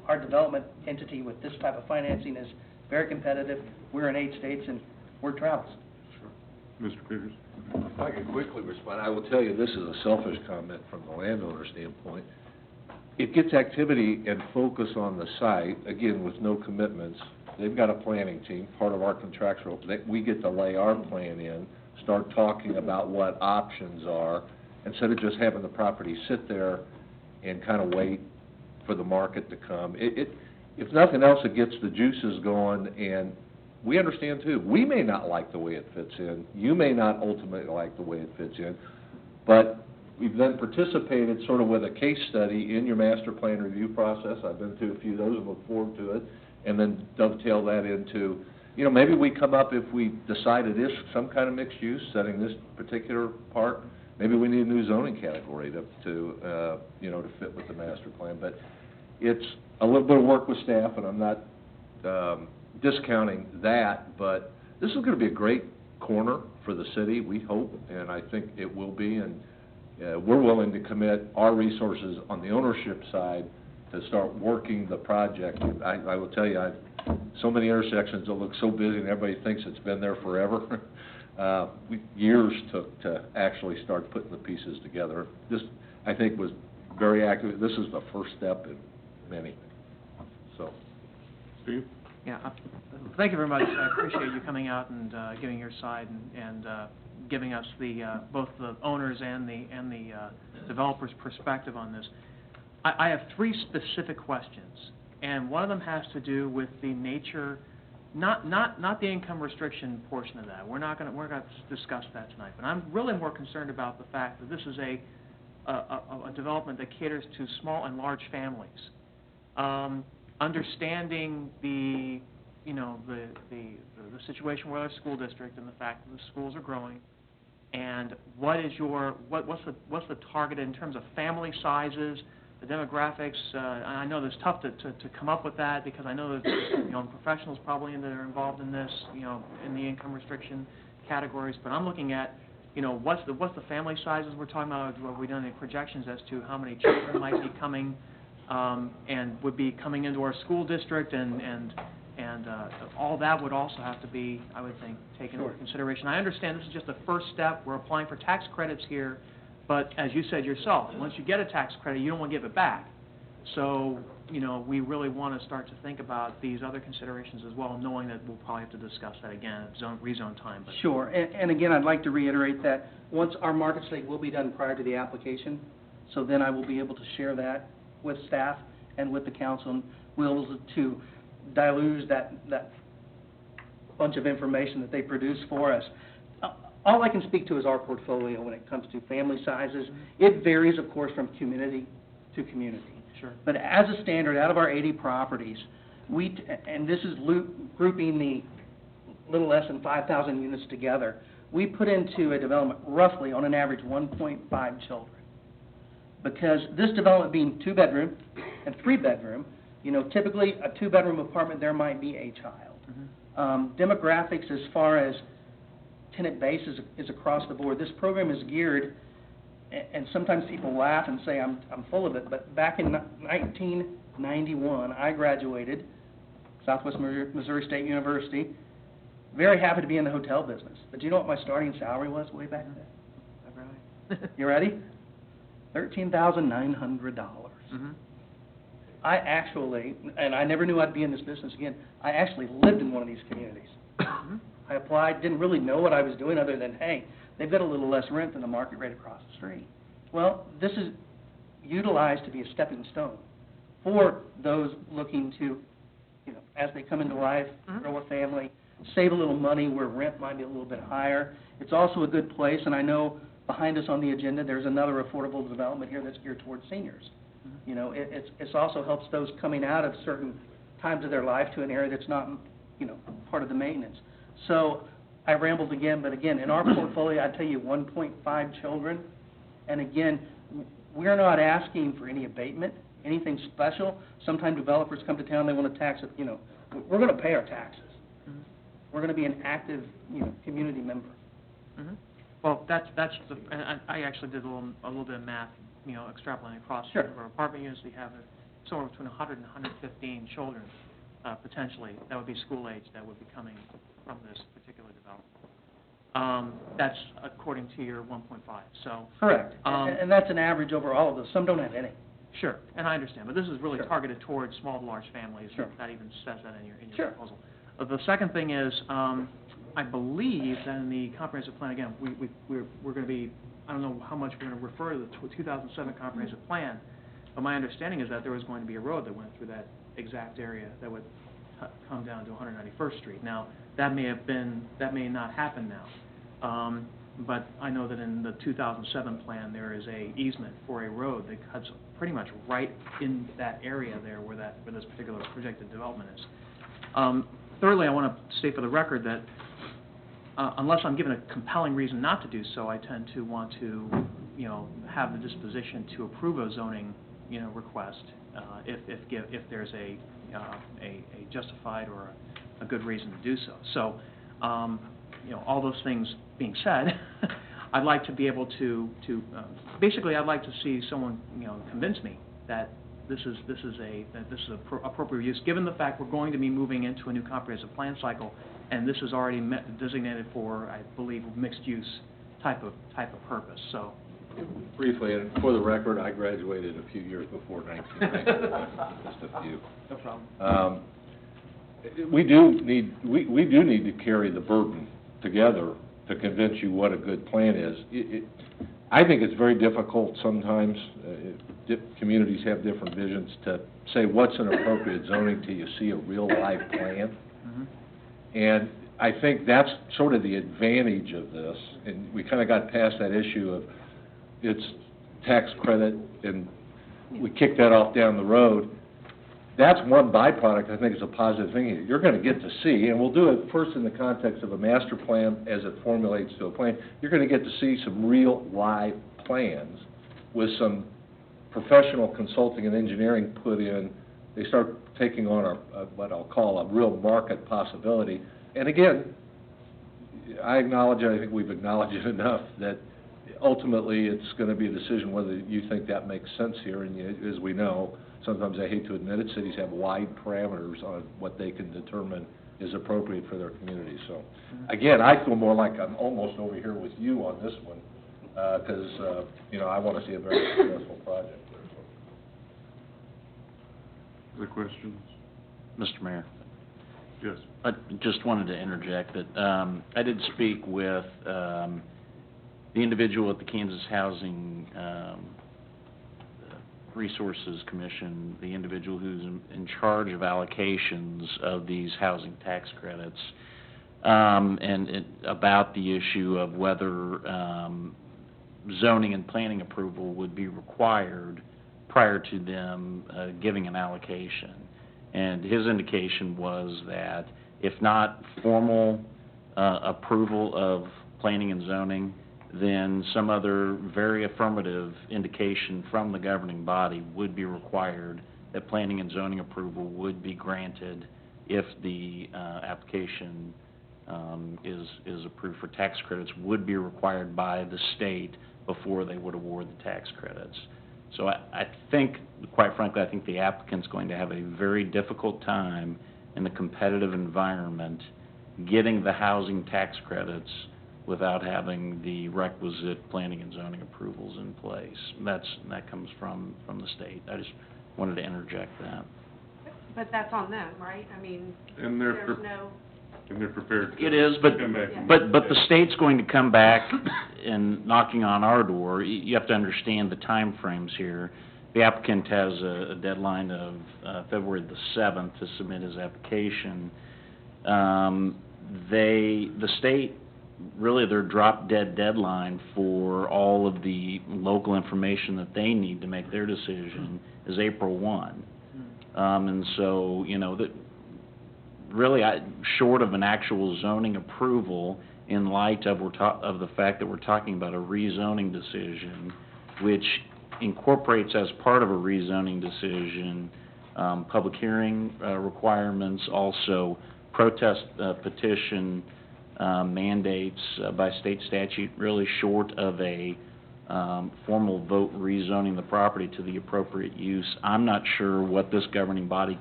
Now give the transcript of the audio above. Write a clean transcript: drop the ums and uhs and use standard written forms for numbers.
our development entity with this type of financing is very competitive. We're in 8 states and word travels. Sure. Mr. Peters? If I can quickly respond, I will tell you this is a selfish comment from the landowner standpoint. It gets activity and focus on the site, again, with no commitments. They've got a planning team, part of our contractual, we get to lay our plan in, start talking about what options are, instead of just having the property sit there and kind of wait for the market to come. If nothing else, it gets the juices going, and we understand too, we may not like the way it fits in, you may not ultimately like the way it fits in, but we've then participated sort of with a case study in your master plan review process. I've been to a few of those and look forward to it, and then dovetail that into, maybe we come up, if we decide it is some kind of mixed use, setting this particular part, maybe we need a new zoning category to fit with the master plan. But it's a little bit of work with staff, and I'm not discounting that, but this is going to be a great corner for the city, we hope, and I think it will be, and we're willing to commit our resources on the ownership side to start working the project. I will tell you, so many intersections that look so busy and everybody thinks it's been there forever. Years took to actually start putting the pieces together. This, I think, was very active. This is the first step in many. So, Steve? Yeah, thank you very much. I appreciate you coming out and giving your side and giving us both the owners and the developers' perspective on this. I have 3 specific questions, and one of them has to do with the nature, not the income restriction portion of that. We're going to discuss that tonight, but I'm really more concerned about the fact that this is a development that caters to small and large families. Understanding the situation with our school district and the fact that the schools are growing, and what's the target in terms of family sizes, the demographics. I know it's tough to come up with that, because I know that professionals probably that are involved in this, in the income restriction categories. But I'm looking at, what's the family sizes we're talking about? Have we done any projections as to how many children might be coming and would be coming into our school district, and all that would also have to be, I would think, taken into consideration. I understand this is just the first step. We're applying for tax credits here. But as you said yourself, once you get a tax credit, you don't want to give it back. So, we really want to start to think about these other considerations as well, knowing that we'll probably have to discuss that again at rezone time. But sure. And again, I'd like to reiterate that once our market study will be done prior to the application, so then I will be able to share that with staff and with the council, and we'll be able to dilute that bunch of information that they produce for us. All I can speak to is our portfolio when it comes to family sizes. It varies, of course, from community to community. Sure. But as a standard, out of our 80 properties, and this is grouping the little less than 5,000 units together, we put into a development roughly, on an average, 1.5 children. Because this development being 2-bedroom and 3-bedroom, typically a 2-bedroom apartment, there might be a child. Demographics as far as tenant base is across the board. This program is geared, and sometimes people laugh and say I'm full of it, but back in 1991, I graduated Southwest Missouri State University. Very happy to be in the hotel business. But do you know what my starting salary was way back then? You ready? $13,900. Mm-hmm. I actually, and I never knew I'd be in this business again, I actually lived in one of these communities. I applied, didn't really know what I was doing other than, hey, they've got a little less rent than the market rate across the street. Well, this is utilized to be a stepping stone for those looking to, as they come into life, grow a family, save a little money where rent might be a little bit higher. It's also a good place, and I know behind us on the agenda there's another affordable development here that's geared towards seniors. It also helps those coming out of certain times of their life to an area that's not, part of the maintenance. So I rambled again, but again, in our portfolio, I tell you 1.5 children. And again, we're not asking for any abatement, anything special. Sometimes developers come to town, they want to tax it, we're going to pay our taxes. We're going to be an active, community member. Well, I actually did a little bit of math, extrapolating across the number of apartment units we have somewhere between 100 and 115 children, potentially, that would be school age, that would be coming from this particular development. That's according to your 1.5, so. Correct. And that's an average over all of those. Some don't have any. Sure, and I understand, but this is really Sure. targeted towards small to large families. Sure. That even says that in your Sure. proposal. The second thing is, I believe that in the comprehensive plan, again, we're going to be, I don't know how much we're going to refer to the 2007 comprehensive plan, but my understanding is that there was going to be a road that went through that exact area that would come down to 191st Street. Now, that may not happen now. But I know that in the 2007 plan, there is a easement for a road that cuts pretty much right in that area there where this particular projected development is. Thirdly, I want to state for the record that unless I'm given a compelling reason not to do so, I tend to want to, have the disposition to approve a zoning, request if there's a justified or a good reason to do so. So, all those things being said, I'd like to be able to basically, I'd like to see someone, convince me that this is appropriate use, given the fact we're going to be moving into a new comprehensive plan cycle, and this is already designated for, I believe, mixed use type of purpose. So, Briefly, and for the record, I graduated a few years before 1990, just a few. no problem. We do need to carry the burden together to convince you what a good plan is. I think it's very difficult sometimes, communities have different visions, to say what's an appropriate zoning till you see a real live plan. Mm-hmm. And I think that's sort of the advantage of this, and we kind of got past that issue of it's tax credit, and we kicked that off down the road. That's one byproduct I think is a positive thing. You're going to get to see, and we'll do it first in the context of a master plan as it formulates to a plan. You're going to get to see some real live plans with some professional consulting and engineering put in. They start taking on what I'll call a real market possibility. And again, I acknowledge, I think we've acknowledged it enough, that ultimately it's going to be a decision whether you think that makes sense here. And as we know, sometimes I hate to admit it, cities have wide parameters on what they can determine is appropriate for their community. So, again, I feel more like I'm almost over here with you on this one, because, I want to see a very successful project there. Other questions? Mr. Mayor, Yes. I just wanted to interject that I did speak with the individual at the Kansas Housing Resources Commission, the individual who's in charge of allocations of these housing tax credits, and about the issue of whether zoning and planning approval would be required prior to them giving an allocation. And his indication was that if not formal approval of planning and zoning, then some other very affirmative indication from the governing body would be required that planning and zoning approval would be granted if the application is approved for tax credits, would be required by the state before they would award the tax credits. So I think, quite frankly, I think the applicant's going to have a very difficult time in the competitive environment getting the housing tax credits without having the requisite planning and zoning approvals in place. That comes from the state. I just wanted to interject that. But that's on them, right? I mean, And there's no, And they're prepared to It is, but come back. but the state's going to come back and knocking on our door. You have to understand the time frames here. The applicant has a deadline of February the 7th to submit his application. The state, really their drop-dead deadline for all of the local information that they need to make their decision is April 1. And so, that really, short of an actual zoning approval, in light of the fact that we're talking about a rezoning decision, which incorporates as part of a rezoning decision public hearing requirements, also protest petition mandates by state statute, really short of a formal vote rezoning the property to the appropriate use. I'm not sure what this governing body